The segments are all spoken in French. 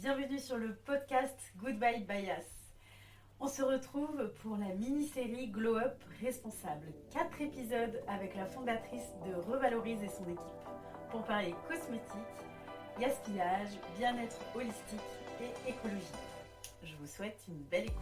bienvenue sur le podcast Goodbye Bias. On se retrouve pour la mini-série Glow Up Responsable. 4 épisodes avec la fondatrice de Revalorise et son équipe pour parler cosmétique, gaspillage, bien-être holistique et écologie. Je vous souhaite une belle écoute.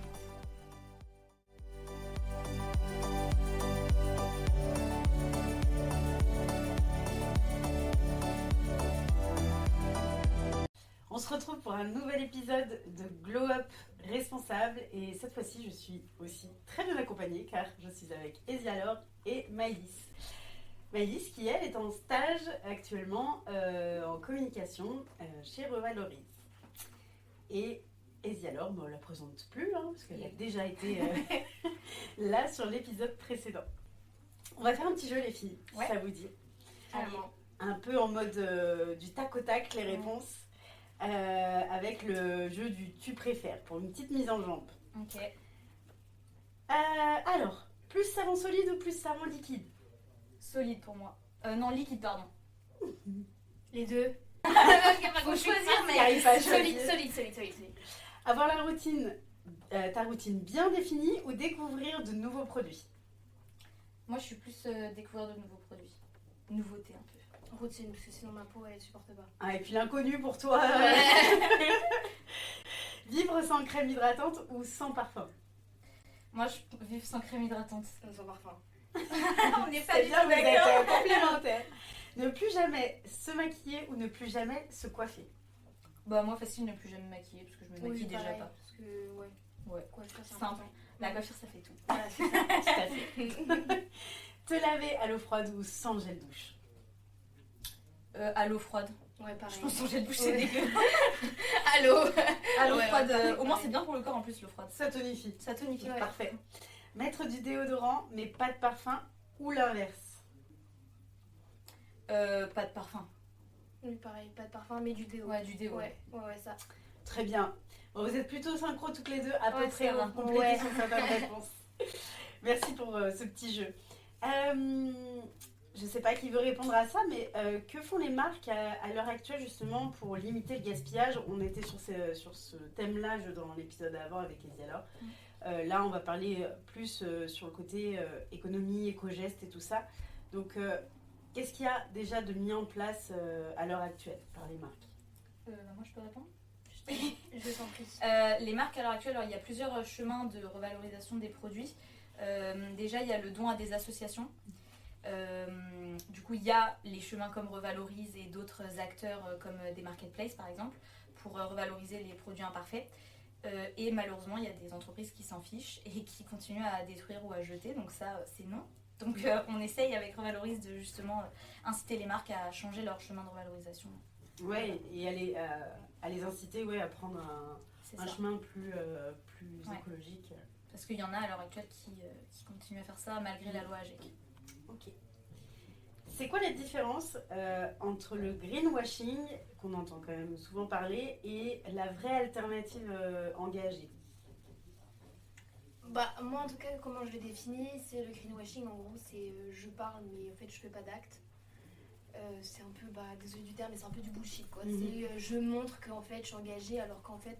On se retrouve pour un nouvel épisode de Glow Up Responsable et cette fois-ci je suis aussi très bien accompagnée car je suis avec Esialor et Maëlys. Maëlys qui elle est en stage actuellement en communication chez Revalorise. Et Esialor, on ne la présente plus parce qu'elle a déjà été là sur l'épisode précédent. On va faire un petit jeu les filles, si ça vous dit. Un peu en mode du tac au tac les réponses. Avec le jeu du tu préfères pour une petite mise en jambe. Ok. Alors, plus savon solide ou plus savon liquide? Solide pour moi. Non, liquide, pardon. Les deux. Faut choisir, mais solide. Avoir la routine, ta routine bien définie ou découvrir de nouveaux produits? Moi, je suis plus découvrir de nouveaux produits. Nouveauté un peu. Routine, parce que sinon ma peau elle supporte pas. Ah, et puis l'inconnu pour toi. Vivre sans crème hydratante ou sans parfum? Moi, je vive sans crème hydratante. Sans parfum. On n'est pas C'est du bien, tout vous êtes d'accord. complémentaires. Ne plus jamais se maquiller ou ne plus jamais se coiffer? Bah, moi, facile, ne plus jamais me maquiller parce que je me maquille déjà pareil, pas. Parce que, Ouais. coiffure, c'est Simple. important. La coiffure, ça fait tout. Voilà, c'est ça. Tout à fait. Te laver à l'eau froide ou sans gel douche? À l'eau froide. Ouais, pareil. Je pense que son gel douche, c'est Ouais. dégueu. À l'eau. À l'eau Ouais, froide. ouais, Au moins, c'est bien pour le corps en plus, l'eau froide. Ça tonifie. Ça tonifie. Ouais. Parfait. Mettre du déodorant mais pas de parfum ou l'inverse? Pas de parfum. Oui, pareil, pas de parfum, mais du déo. Ouais, du déo. Ouais, ça. Très bien. Bon, vous êtes plutôt synchro toutes les deux, à peu Ouais, près ça va. complétés Ouais. sur certaines réponses. Merci pour ce petit jeu. Je ne sais pas qui veut répondre à ça, mais que font les marques à l'heure actuelle justement pour limiter le gaspillage? On était sur ce thème-là dans l'épisode avant avec Esialor. Là, on va parler plus sur le côté économie, éco-gestes et tout ça. Donc, qu'est-ce qu'il y a déjà de mis en place à l'heure actuelle par les marques? Moi, je peux répondre? Je t'en prie. Les marques à l'heure actuelle, alors, il y a plusieurs chemins de revalorisation des produits. Déjà, il y a le don à des associations. Du coup, il y a les chemins comme Revalorise et d'autres acteurs comme des marketplaces par exemple pour revaloriser les produits imparfaits. Et malheureusement, il y a des entreprises qui s'en fichent et qui continuent à détruire ou à jeter. Donc ça, c'est non. Donc on essaye avec Revalorise de justement inciter les marques à changer leur chemin de revalorisation. Ouais, et à les inciter à prendre C'est un ça. chemin plus Ouais. écologique. Parce qu'il y en a à l'heure actuelle qui continuent à faire ça malgré la loi AGEC. Ok. C'est quoi la différence entre le greenwashing, qu'on entend quand même souvent parler, et la vraie alternative engagée? Bah, moi en tout cas, comment je le définis, c'est le greenwashing. En gros, c'est je parle, mais en fait, je fais pas d'acte. C'est un peu, désolé du terme, mais c'est un peu du bullshit quoi. Mhm. C'est je montre qu'en fait je suis engagée alors qu'en fait,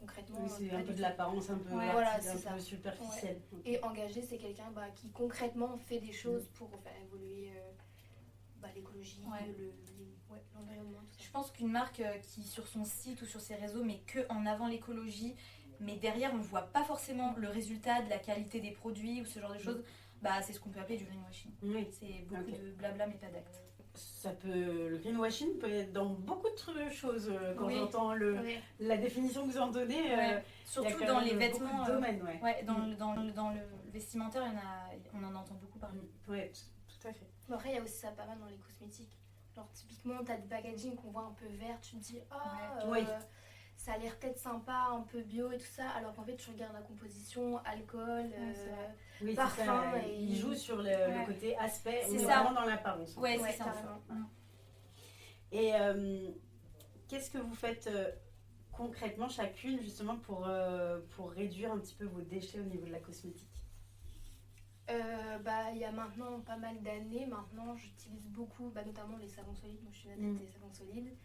concrètement. Oui, c'est pas un du peu de tout. l'apparence, un peu, Ouais, voilà, un c'est ça. peu superficielle. Ok. Et engagé, c'est quelqu'un qui concrètement fait des choses pour faire évoluer l'écologie, Ouais. l'environnement, tout ça. Je pense qu'une marque qui sur son site ou sur ses réseaux met que en avant l'écologie, mais derrière on ne voit pas forcément le résultat de la qualité des produits ou ce genre de choses, c'est ce qu'on peut appeler du greenwashing. Oui. C'est beaucoup Ok. de blabla mais pas d'actes. Le greenwashing peut être dans beaucoup de choses. Quand Oui. j'entends Ouais. la définition que vous en donnez, Ouais. il y a Surtout quand dans même les beaucoup vêtements. de domaines, ouais. Ouais, dans le vestimentaire, on en entend beaucoup parler. Ouais, tout à fait. Mais après, il y a aussi ça pas mal dans les cosmétiques. Genre, typiquement, t'as des packaging qu'on voit un peu vert, tu te dis, Ouais. ça a l'air peut-être sympa, un peu bio et tout ça, alors qu'en fait, tu regardes la composition, alcool, c'est vrai. Oui, Parfum c'est ça. et- Il joue sur le Ouais. côté aspect, on C'est est ça. vraiment dans l'apparence. Ouais, Ouais, c'est ça. carrément. Et qu'est-ce que vous faites concrètement chacune justement pour réduire un petit peu vos déchets au niveau de la cosmétique? Il y a maintenant pas mal d'années, maintenant j'utilise beaucoup, notamment les savons solides, moi je suis une adepte des savons solides.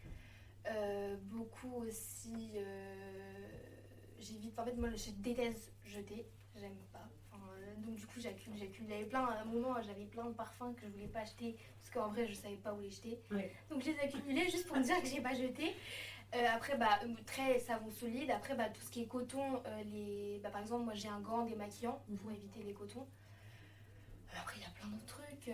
Beaucoup aussi si j'évite, en fait moi je déteste jeter, j'aime pas. Donc du coup j'accumule. Il y avait à un moment j'avais plein de parfums que je voulais pas acheter parce qu'en vrai je savais pas où les jeter. Ouais. Donc je les accumulais juste pour me dire que j'ai pas jeté. Après très savon solide. Après tout ce qui est coton, par exemple moi j'ai un gant démaquillant pour éviter les cotons. Après il y a plein d'autres trucs.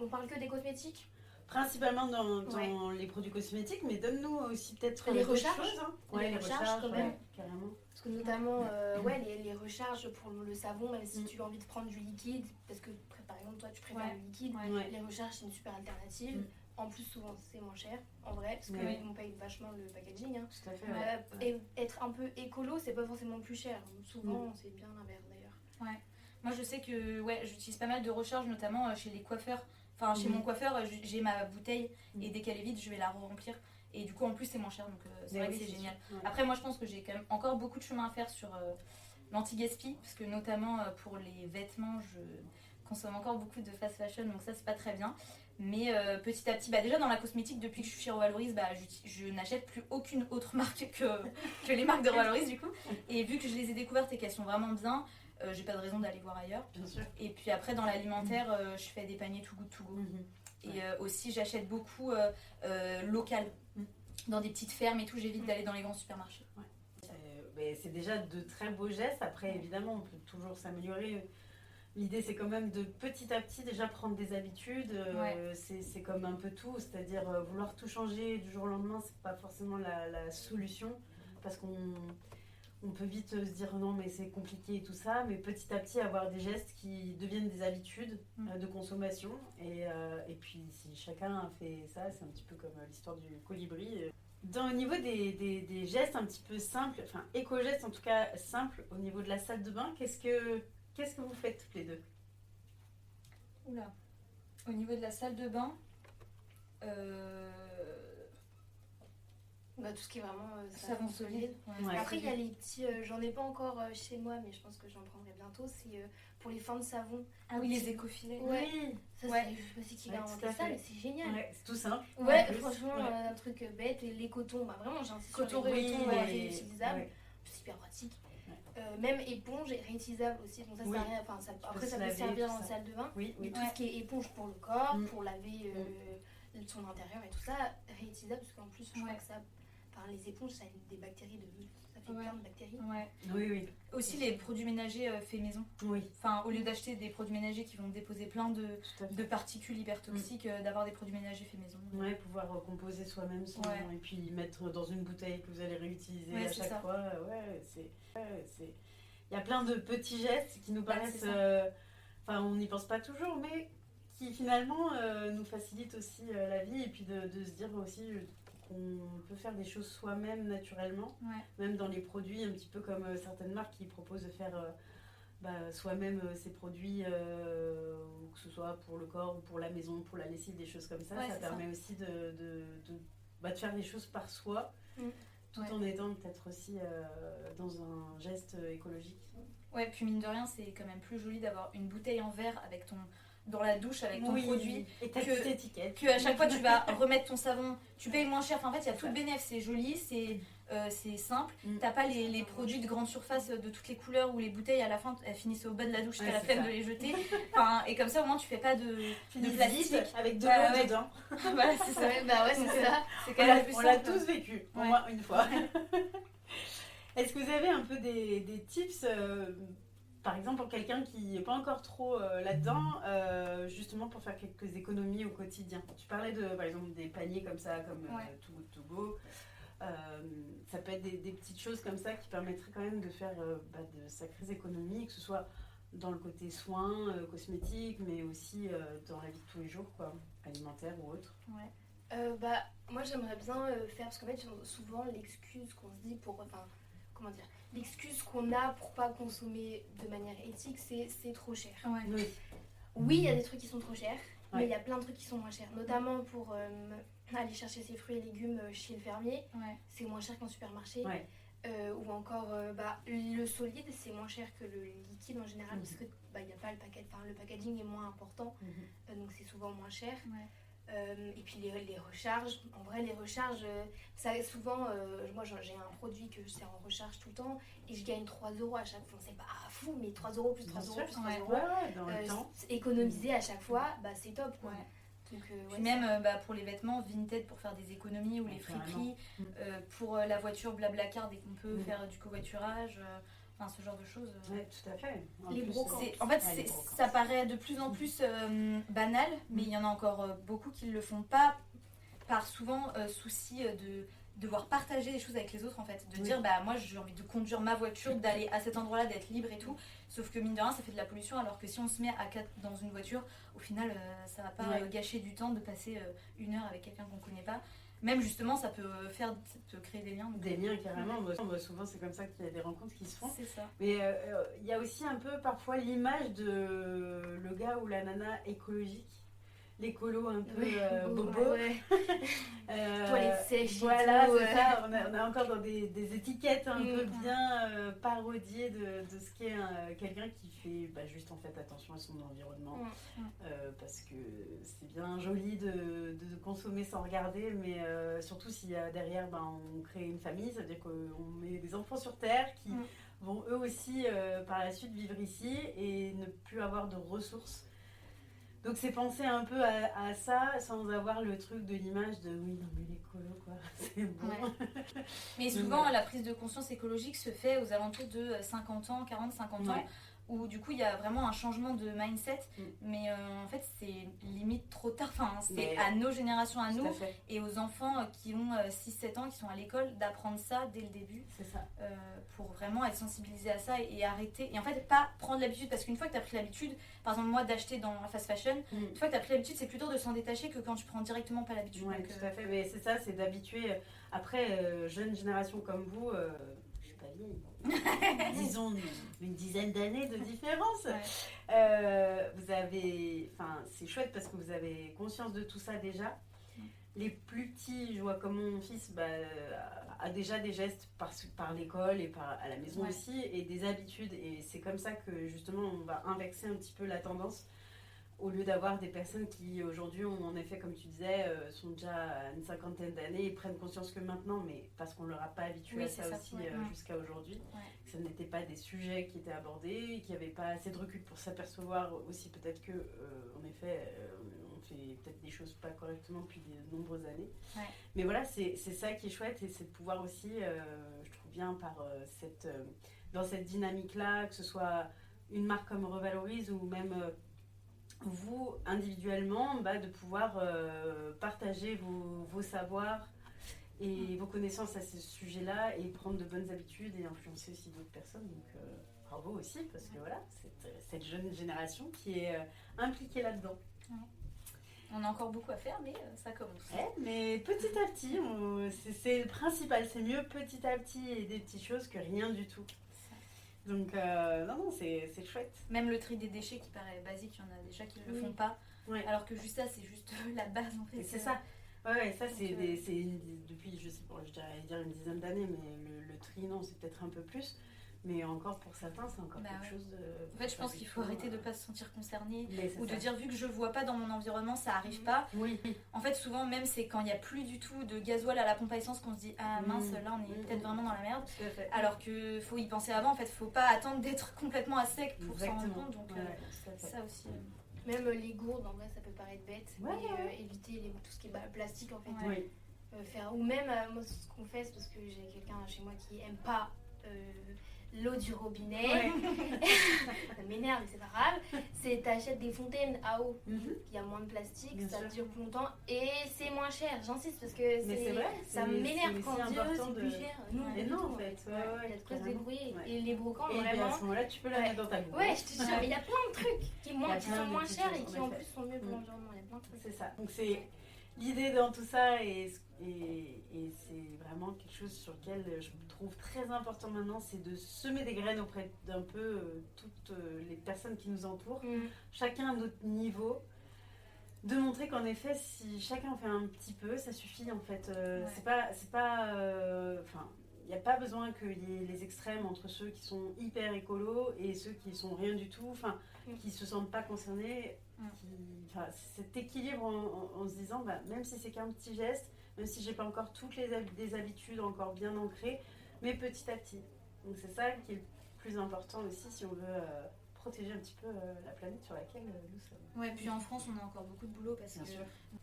On parle que des cosmétiques. Principalement dans les produits cosmétiques, mais donne-nous aussi peut-être les d'autres recharges. choses, hein. Les recharges quand même. Carrément. Parce que notamment, les recharges pour le savon, même si tu as envie de prendre du liquide, parce que par exemple toi tu préfères le liquide, les recharges c'est une super alternative. En plus souvent c'est moins cher en vrai, parce qu'on paye vachement le packaging. Hein. Tout à fait. Et être un peu écolo, c'est pas forcément plus cher. Souvent c'est bien l'inverse d'ailleurs. Ouais. Moi je sais que j'utilise pas mal de recharges, notamment chez les coiffeurs. Enfin, chez mon coiffeur, j'ai ma bouteille et dès qu'elle est vide, je vais la remplir. Et du coup, en plus, c'est moins cher, donc c'est vrai que c'est génial. Ouais. Après, moi, je pense que j'ai quand même encore beaucoup de chemin à faire sur l'anti-gaspi, parce que notamment pour les vêtements, je consomme encore beaucoup de fast fashion, donc ça, c'est pas très bien. Mais petit à petit, déjà dans la cosmétique, depuis que je suis chez Revalorise, je n'achète plus aucune autre marque que les marques de Revalorise, du coup. Et vu que je les ai découvertes et qu'elles sont vraiment bien, j'ai pas de raison d'aller voir ailleurs. Bien sûr. Et puis après dans l'alimentaire, je fais des paniers Too Good To Go. Et aussi j'achète beaucoup local. Dans des petites fermes et tout, j'évite d'aller dans les grands supermarchés. C'est déjà de très beaux gestes. Après évidemment on peut toujours s'améliorer. L'idée c'est quand même de petit à petit déjà prendre des habitudes. C'est comme un peu tout, c'est-à-dire vouloir tout changer du jour au lendemain, c'est pas forcément la solution, parce qu'on peut vite se dire non mais c'est compliqué et tout ça, mais petit à petit avoir des gestes qui deviennent des habitudes de consommation. Et puis si chacun fait ça, c'est un petit peu comme l'histoire du colibri. Au niveau des gestes un petit peu simples, enfin éco-gestes en tout cas simples, au niveau de la salle de bain, qu'est-ce que vous faites toutes les deux? Oula. Au niveau de la salle de bain, tout ce qui est vraiment savon solide. Ouais. Après, il y a les petits, j'en ai pas encore chez moi, mais je pense que j'en prendrai bientôt. C'est pour les fins de savon. Ah oui, les éco-filets. Ouais. Ça, je sais pas qui va inventer ça, mais c'est génial. Ouais, c'est tout simple. Ouais, franchement, un truc bête. Et les cotons, vraiment, j'insiste sur les cotons réutilisables. C'est hyper pratique. Même éponge réutilisable aussi. Donc ça, après, ça peut servir en salle de bain. Mais tout ce qui est éponge pour le corps, pour laver son intérieur et tout ça, réutilisable, parce qu'en plus, je crois que ça. Enfin, les éponges, ça a des bactéries ça fait plein de bactéries. Oui. Aussi les produits ménagers faits maison. Oui. Enfin, au lieu d'acheter des produits ménagers qui vont déposer plein de particules hyper toxiques, d'avoir des produits ménagers faits maison. Ouais, pouvoir composer soi-même son et puis mettre dans une bouteille que vous allez réutiliser à chaque fois. Il y a plein de petits gestes qui nous paraissent. Enfin, on n'y pense pas toujours, mais qui finalement nous facilitent aussi la vie, et puis de se dire aussi qu'on peut faire des choses soi-même naturellement, même dans les produits, un petit peu comme certaines marques qui proposent de faire soi-même ces produits, que ce soit pour le corps ou pour la maison, pour la lessive, des choses comme ça. Ça permet aussi de faire des choses par soi, tout en étant peut-être aussi dans un geste écologique. Ouais, puis mine de rien, c'est quand même plus joli d'avoir une bouteille en verre avec dans la douche avec ton produit, et ta petite étiquette, que à chaque fois tu vas remettre ton savon, tu payes moins cher. Enfin, en fait, il y a tout le bénéfice, c'est joli, c'est simple. T'as pas les produits de grande surface de toutes les couleurs où les bouteilles à la fin elles finissent au bas de la douche, t'as la flemme de les jeter. Enfin, et comme ça au moins tu fais pas de plastique avec de l'eau dedans. Voilà, c'est ça. C'est ça. C'est quand même plus on l'a tous vécu, au moins une fois. Est-ce que vous avez un peu des tips, par exemple pour quelqu'un qui n'est pas encore trop là-dedans, justement pour faire quelques économies au quotidien? Tu parlais par exemple des paniers comme ça, comme Too Good To Go. Ça peut être des petites choses comme ça qui permettraient quand même de faire de sacrées économies, que ce soit dans le côté soins, cosmétiques, mais aussi dans la vie de tous les jours, quoi, alimentaire ou autre. Moi j'aimerais bien faire, parce qu'en fait souvent l'excuse qu'on se dit l'excuse qu'on a pour pas consommer de manière éthique, c'est trop cher. Oui, il y a des trucs qui sont trop chers, mais il y a plein de trucs qui sont moins chers, notamment pour aller chercher ses fruits et légumes chez le fermier, c'est moins cher qu'en supermarché. Ou encore le solide, c'est moins cher que le liquide en général, parce que y a pas le packaging est moins important, donc c'est souvent moins cher. Et puis les recharges, en vrai les recharges, ça souvent, moi j'ai un produit que je sers en recharge tout le temps et je gagne 3 € à chaque fois. C'est pas fou, mais 3 € plus 3 € plus 3 €, dans le temps. Économiser à chaque fois, c'est top quoi. Donc, puis même pour les vêtements, Vinted pour faire des économies ou les friperies, pour la voiture Blablacar dès qu'on peut faire du covoiturage. Enfin, ce genre de choses. Oui, tout à fait. Les brocantes. En fait, ça paraît de plus en plus banal, mais il y en a encore beaucoup qui ne le font pas par souvent souci de devoir partager les choses avec les autres en fait. De dire, moi j'ai envie de conduire ma voiture, d'aller à cet endroit-là, d'être libre et tout. Sauf que mine de rien, ça fait de la pollution, alors que si on se met à 4 dans une voiture, au final, ça va pas gâcher du temps de passer 1 heure avec quelqu'un qu'on connaît pas. Même justement, ça peut créer des liens. Des liens carrément. Souvent, c'est comme ça qu'il y a des rencontres qui se font. C'est ça. Mais il y a aussi un peu parfois l'image de le gars ou la nana écologique. L'écolo un peu bobo. Toilette sèche. Voilà, c'est ça. On est encore dans des étiquettes un peu bien parodiées de ce qu'est quelqu'un qui fait juste en fait attention à son environnement. Parce que c'est bien joli de consommer sans regarder, mais surtout si derrière on crée une famille, ça veut dire qu'on met des enfants sur terre qui vont eux aussi par la suite vivre ici et ne plus avoir de ressources. Donc c'est penser un peu à ça sans avoir le truc de l'image de oui non mais l'écolo quoi, c'est bon. Mais souvent la prise de conscience écologique se fait aux alentours de 50 ans, 40-50 ans. Où du coup il y a vraiment un changement de mindset, mais en fait c'est limite trop tard, c'est à nos générations, à nous et aux enfants qui ont 6-7 ans, qui sont à l'école, d'apprendre ça dès le début. C'est ça. Pour vraiment être sensibilisé à ça et arrêter, et en fait pas prendre l'habitude, parce qu'une fois que tu as pris l'habitude, par exemple moi d'acheter dans la fast fashion, une fois que tu as pris l'habitude c'est plus dur de s'en détacher que quand tu prends directement pas l'habitude. Oui, tout à fait, mais c'est ça, c'est d'habituer, après jeune génération comme vous, je suis pas vieille, disons une dizaine d'années de différence. Vous avez, c'est chouette parce que vous avez conscience de tout ça déjà. Les plus petits, je vois comme mon fils a déjà des gestes par l'école et à la maison aussi, et des habitudes, et c'est comme ça que justement on va inverser un petit peu la tendance. Au lieu d'avoir des personnes qui aujourd'hui ont en effet, comme tu disais, sont déjà à une 50aine d'années et prennent conscience que maintenant, mais parce qu'on ne leur a pas habitué à ça aussi jusqu'à aujourd'hui, que ce n'étaient pas des sujets qui étaient abordés, qu'il n'y avait pas assez de recul pour s'apercevoir aussi peut-être que, en effet, on fait peut-être des choses pas correctement depuis de nombreuses années. Mais voilà, c'est ça qui est chouette, et c'est de pouvoir aussi, je trouve bien, dans cette dynamique-là, que ce soit une marque comme Revalorise ou même... vous, individuellement, de pouvoir partager vos savoirs et vos connaissances à ce sujet-là et prendre de bonnes habitudes et influencer aussi d'autres personnes. Donc, bravo aussi, parce que voilà, cette jeune génération qui est impliquée là-dedans. On a encore beaucoup à faire, mais ça commence. Mais petit à petit, c'est le principal. C'est mieux petit à petit et des petites choses que rien du tout. Donc, non, c'est chouette. Même le tri des déchets qui paraît basique, il y en a déjà qui ne le font pas. Alors que juste ça, c'est juste la base en fait. Et c'est ça. Ouais, ça c'est depuis, je sais pas, je dirais dire une dizaine d'années, mais le tri, non, c'est peut-être un peu plus. Mais encore pour certains, c'est encore quelque chose de... En fait, je pense qu'il faut arrêter de ne pas se sentir concerné ou de dire vu que je vois pas dans mon environnement, ça arrive pas. En fait, souvent, même c'est quand il n'y a plus du tout de gasoil à la pompe à essence qu'on se dit ah mince, là on est peut-être vraiment dans la merde. Alors qu'il faut y penser avant. En fait, faut pas attendre d'être complètement à sec pour s'en rendre compte. Donc ça aussi. Même les gourdes, en vrai, ça peut paraître bête, mais éviter tout ce qui est plastique en fait. Ou même, moi, ce qu'on fait, c'est parce que j'ai quelqu'un chez moi qui aime pas l'eau du robinet. Ça m'énerve, mais c'est pas grave. C'est t'achètes des fontaines à eau. Il y a moins de plastique, ça dure plus longtemps et c'est moins cher. J'insiste parce que ça m'énerve quand on dit c'est plus cher. Mais non, en fait. Il y a de quoi se débrouiller. Et les brocantes, et vraiment. À ce moment-là, tu peux la mettre dans ta boîte. Ouais, je te jure, il y a plein de trucs qui sont moins chers et qui en plus sont mieux pour l'environnement. Il y a plein de trucs. C'est ça. Donc c'est l'idée dans tout ça, et c'est vraiment quelque chose sur lequel je me trouve très important maintenant, c'est de semer des graines auprès d'un peu toutes les personnes qui nous entourent, chacun à notre niveau, de montrer qu'en effet, si chacun en fait un petit peu, ça suffit en fait. C'est pas il a pas besoin qu'il y ait les extrêmes entre ceux qui sont hyper écolos et ceux qui sont rien du tout, enfin, qui se sentent pas concernés. Cet équilibre en se disant, même si c'est qu'un petit geste, même si j'ai pas encore toutes des habitudes encore bien ancrées, mais petit à petit. Donc c'est ça qui est le plus important aussi si on veut protéger un petit peu la planète sur laquelle nous sommes. Ouais, puis en France, on a encore beaucoup de boulot parce que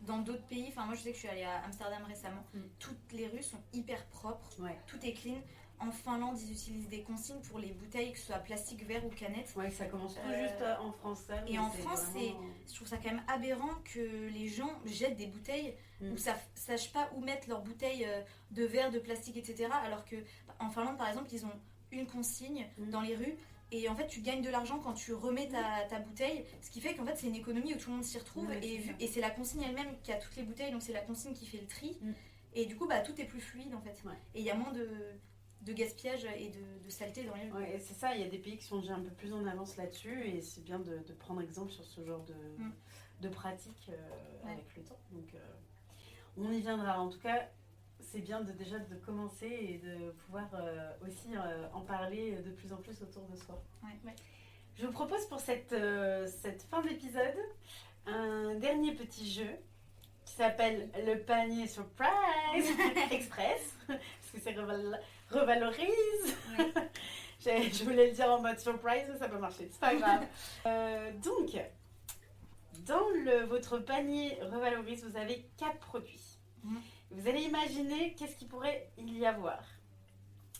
dans d'autres pays, enfin moi je sais que je suis allée à Amsterdam récemment, toutes les rues sont hyper propres, tout est clean. En Finlande, ils utilisent des consignes pour les bouteilles, que ce soit plastique, verre ou canette. Ouais, ça commence tout juste en France. Ça, et en France, vraiment... je trouve ça quand même aberrant que les gens jettent des bouteilles ou ne sachent pas où mettre leurs bouteilles de verre, de plastique, etc. Alors qu'en Finlande, par exemple, ils ont une consigne dans les rues. Et en fait, tu gagnes de l'argent quand tu remets ta bouteille, ce qui fait qu'en fait, c'est une économie où tout le monde s'y retrouve. Et c'est la consigne elle-même qui a toutes les bouteilles, donc c'est la consigne qui fait le tri. Et du coup, tout est plus fluide en fait. Et il y a moins de gaspillage et de saleté dans les rues. Ouais, c'est ça, il y a des pays qui sont déjà un peu plus en avance là-dessus et c'est bien de prendre exemple sur ce genre de pratique avec le temps. Donc, on y viendra. En tout cas, c'est bien déjà de commencer et de pouvoir aussi en parler de plus en plus autour de soi. Je vous propose pour cette fin d'épisode un dernier petit jeu qui s'appelle le panier surprise express, parce que c'est revalorise. Je voulais le dire en mode surprise, mais ça peut marcher, c'est pas grave. Donc, dans votre panier revalorise, vous avez 4 produits. Vous allez imaginer qu'est-ce qu'il pourrait y avoir.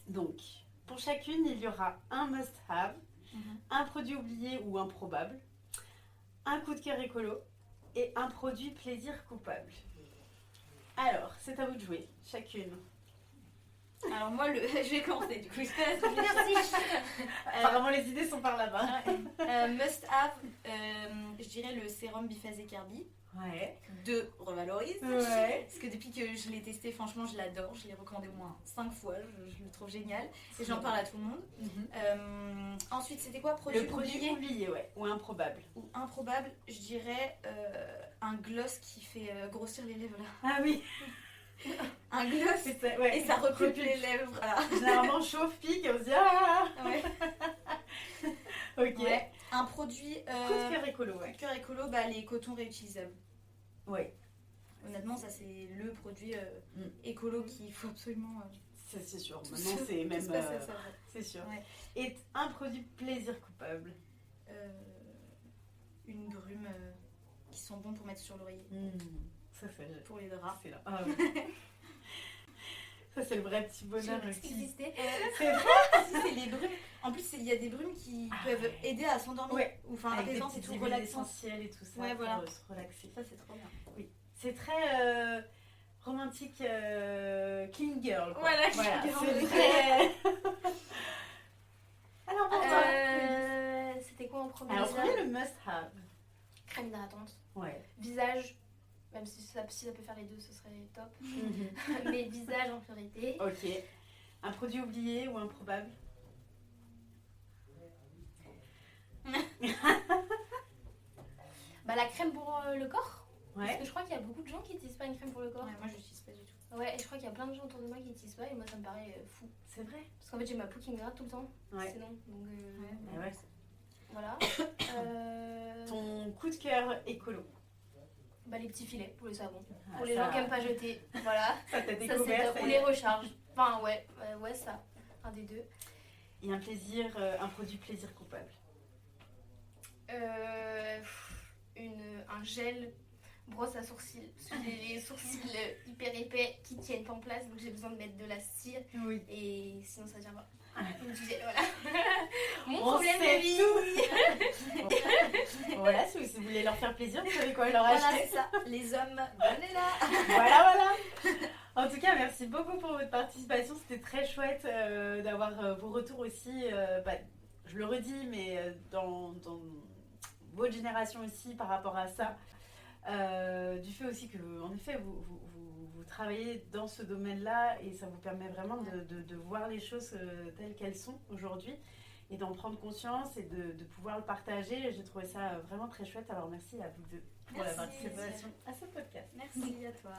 Donc, pour chacune, il y aura un must-have, un produit oublié ou improbable, un coup de cœur écolo et un produit plaisir coupable. Alors, c'est à vous de jouer, chacune. Alors moi, je vais commencer du coup. Merci. Apparemment, les idées sont par là-bas. Must-have, je dirais le sérum biphase et Carbi. De Revalorise. Parce que depuis que je l'ai testé, franchement, je l'adore. Je l'ai recommandé au moins 5 fois. Je le trouve génial. Et j'en parle à tout le monde. Ensuite, c'était quoi? Le produit oublié, ou improbable. Ou improbable, je dirais un gloss qui fait grossir les lèvres là. Ah oui. Un gloss et ça recoupe les lèvres. Voilà. Généralement, chauffe-pique et on se dit ah. Ok. Un produit. Coup de cœur écolo, Coup de cœur écolo, les cotons réutilisables. Honnêtement, ça c'est le produit écolo qu'il faut absolument. C'est sûr. Maintenant, c'est même. C'est sûr. Et un produit plaisir coupable. Une brume qui sent bon pour mettre sur l'oreiller. Ça c'est pour les draps. C'est là. Ça c'est le vrai petit bonheur. C'est vrai. C'est les brumes. En plus, il y a des brumes qui peuvent aider à s'endormir. Ou enfin apaisant, c'est tout relaxant. Essentiel et tout ça. Pour se relaxer. Ça c'est trop bien. Oui. C'est très romantique, clean girl. Quoi. Voilà, clean girl. C'est très. Alors pour toi. C'était quoi en premier? Alors premier le must have. Crème hydratante. Visage. Même si ça peut faire les deux, ce serait top. Mais visage en priorité. Ok. Un produit oublié ou improbable? La crème pour le corps. Ouais. Parce que je crois qu'il y a beaucoup de gens qui n'utilisent pas une crème pour le corps. Moi, je l'utilise pas du tout. Ouais, et je crois qu'il y a plein de gens autour de moi qui n'utilisent pas. Et moi, ça me paraît fou. C'est vrai. Parce qu'en fait, j'ai ma peau qui me gratte tout le temps. Ouais. Sinon, donc. Voilà. Voilà. Ton coup de cœur écolo? Les petits filets pour le savon. Pour les gens qui n'aiment pas jeter. Voilà. Ça t'a découvert. On les recharge. Enfin, ouais, ça. Un des deux. Et un plaisir, un produit plaisir coupable? Un gel brosse à sourcils. Parce que j'ai les sourcils hyper épais qui tiennent pas en place. Donc j'ai besoin de mettre de la cire. Oui. Et sinon ça tient pas. Donc je disais, voilà. Mon On problème sait de vie. Voilà, si vous voulez leur faire plaisir, vous savez quoi leur acheter. Voilà, c'est ça. Les hommes, donnez-la. Voilà. En tout cas, merci beaucoup pour votre participation. C'était très chouette d'avoir vos retours aussi. Je le redis, mais dans votre génération aussi par rapport à ça. Du fait aussi que, en effet, vous travaillez dans ce domaine-là et ça vous permet vraiment de voir les choses telles qu'elles sont aujourd'hui et d'en prendre conscience et de pouvoir le partager. J'ai trouvé ça vraiment très chouette. Alors merci à vous deux pour la participation à ce podcast. Merci à toi.